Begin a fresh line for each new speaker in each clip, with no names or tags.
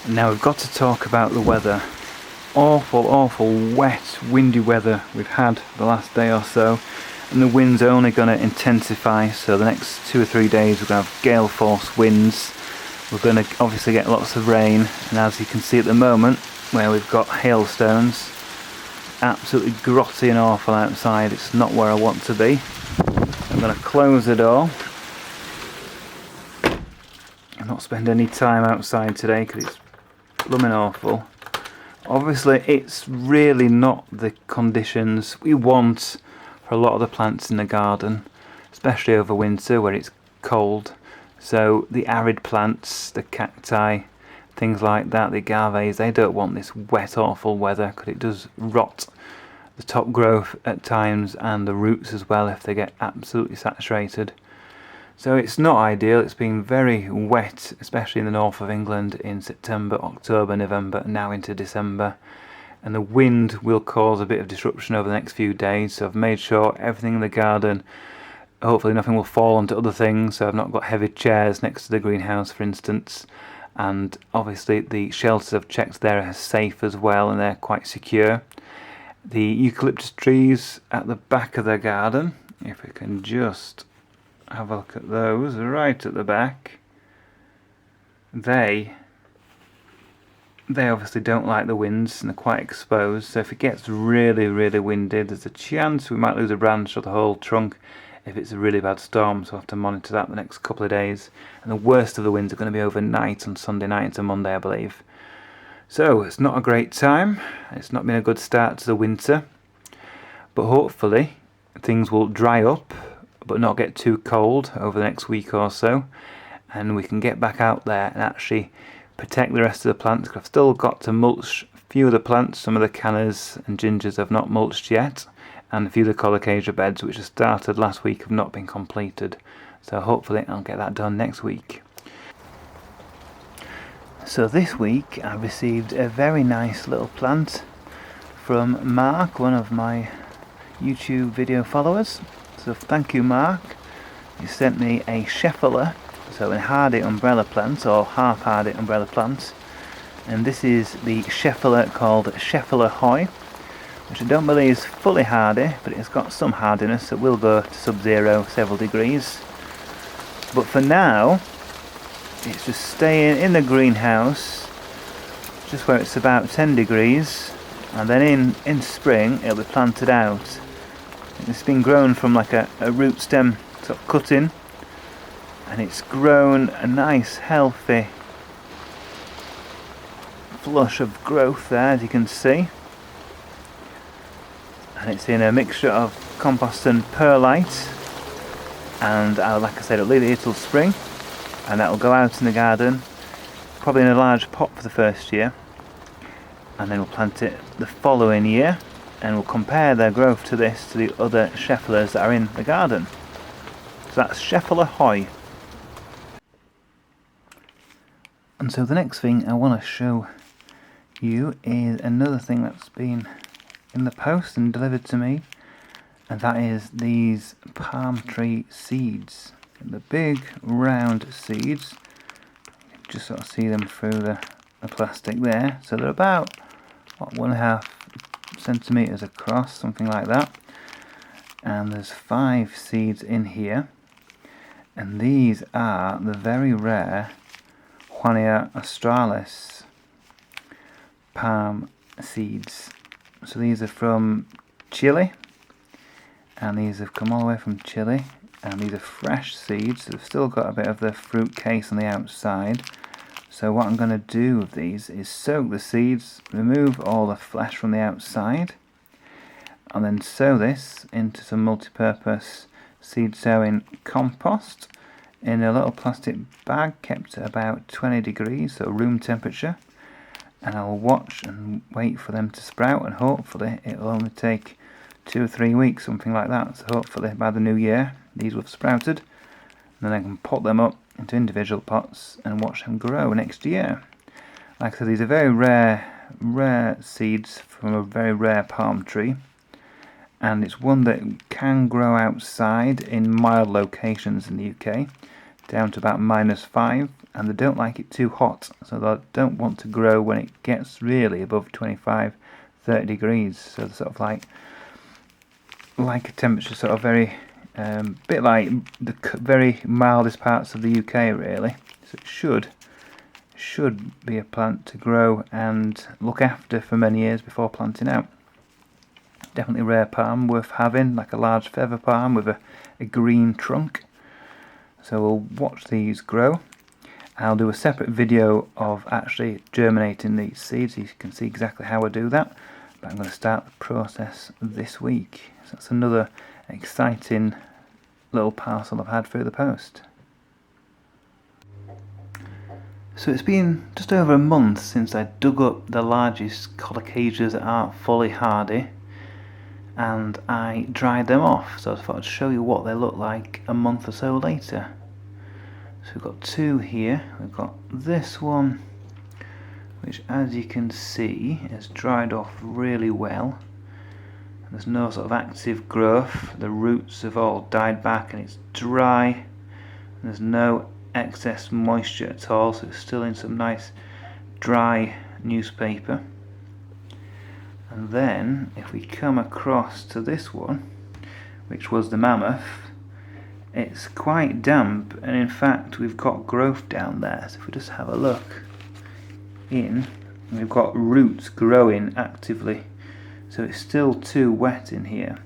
Now we've got to talk about the weather. Awful wet, windy weather we've had the last day or so, and the wind's only going to intensify. So the next 2 or 3 days we're going to have gale force winds. We're going to obviously get lots of rain, and as you can see at the moment where we've got hailstones, absolutely grotty and awful outside. It's not where I want to be. I'm going to close the door and not spend any time outside today because it's blooming awful. Obviously it's really not the conditions we want for a lot of the plants in the garden, especially over winter where it's cold. So the arid plants, the cacti, things like that, the agaves, they don't want this wet awful weather because it does rot the top growth at times and the roots as well if they get absolutely saturated. So it's not ideal. It's been very wet, especially in the north of England in September, October, November, and now into December. And the wind will cause a bit of disruption over the next few days. So I've made sure everything in the garden, hopefully nothing will fall onto other things. So I've not got heavy chairs next to the greenhouse, for instance. And obviously the shelters I've checked there are safe as well, and they're quite secure. The eucalyptus trees at the back of the garden, if we can just have a look at those right at the back, they obviously don't like the winds and they're quite exposed. So if it gets really windy, there's a chance we might lose a branch or the whole trunk if it's a really bad storm. So I'll have to monitor that the next couple of days. And the worst of the winds are going to be overnight on Sunday night into Monday, I believe. So it's not a great time. It's not been a good start to the winter, but hopefully things will dry up but not get too cold over the next week or so, and we can get back out there and actually protect the rest of the plants. I've still got to mulch a few of the plants. Some of the cannas and gingers I've not mulched yet, and a few of the Colocasia beds which have started last week have not been completed, so hopefully I'll get that done next week. So this week I received a very nice little plant from Mark, one of my YouTube video followers. So thank you, Mark. He sent me a Schefflera, so a hardy umbrella plant or half hardy umbrella plant, and this is the Schefflera called Schefflera Hoy, which I don't believe is fully hardy, but it's got some hardiness. It will go to sub-zero several degrees, but for now it's just staying in the greenhouse just where it's about 10 degrees, and then in spring it'll be planted out. It's been grown from like a root stem sort of cutting, and it's grown a nice healthy flush of growth there, as you can see, and it's in a mixture of compost and perlite, and like I said, it'll leave it here till spring, and that'll go out in the garden probably in a large pot for the first year, and then we'll plant it the following year, and we'll compare their growth to this to the other Scheffleras that are in the garden. So that's Schefflera Hoy. And so the next thing I want to show you is another thing that's been in the post and delivered to me, and that is these palm tree seeds. The big round seeds, you can just sort of see them through the plastic there. So they're about 1.5 centimeters across, something like that, and there's 5 seeds in here, and these are the very rare Juania australis palm seeds. So these are from Chile, and these have come all the way from Chile, and these are fresh seeds. They've still got a bit of the fruit case on the outside. So what I'm going to do with these is soak the seeds, remove all the flesh from the outside, and then sow this into some multi-purpose seed sowing compost in a little plastic bag kept at about 20 degrees, so room temperature, and I'll watch and wait for them to sprout, and hopefully it will only take 2 or 3 weeks, something like that. So hopefully by the new year these will have sprouted, and then I can pot them up into individual pots and watch them grow next year. Like I said, these are very rare seeds from a very rare palm tree, and it's one that can grow outside in mild locations in the UK. down to about -5, and they don't like it too hot, so they don't want to grow when it gets really above 25-30 degrees. So they're sort of like a temperature sort of very bit like the very mildest parts of the UK really. So it should be a plant to grow and look after for many years before planting out. Definitely rare palm, worth having, like a large feather palm with a green trunk. So we'll watch these grow. I'll do a separate video of actually germinating these seeds so you can see exactly how I do that. But I'm going to start the process this week. So that's another exciting little parcel I've had through the post. So it's been just over a month since I dug up the largest Colocasias that aren't fully hardy, and I dried them off, so I thought I'd show you what they look like a month or so later. So we've got two here. We've got this one, which as you can see is dried off really well. There's no sort of active growth, the roots have all died back and it's dry. There's no excess moisture at all, so it's still in some nice dry newspaper. And then if we come across to this one, which was the mammoth, it's quite damp, and in fact we've got growth down there. So if we just have a look in, we've got roots growing actively, so it's still too wet in here.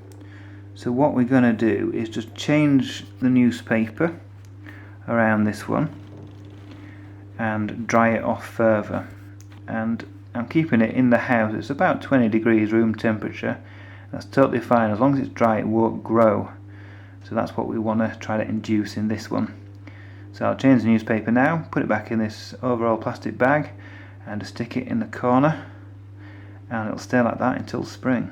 So what we're going to do is just change the newspaper around this one and dry it off further. And I'm keeping it in the house. It's about 20 degrees room temperature. That's totally fine. As long as it's dry it won't grow. So that's what we want to try to induce in this one. So I'll change the newspaper now, put it back in this overall plastic bag and just stick it in the corner, and it'll stay like that until spring.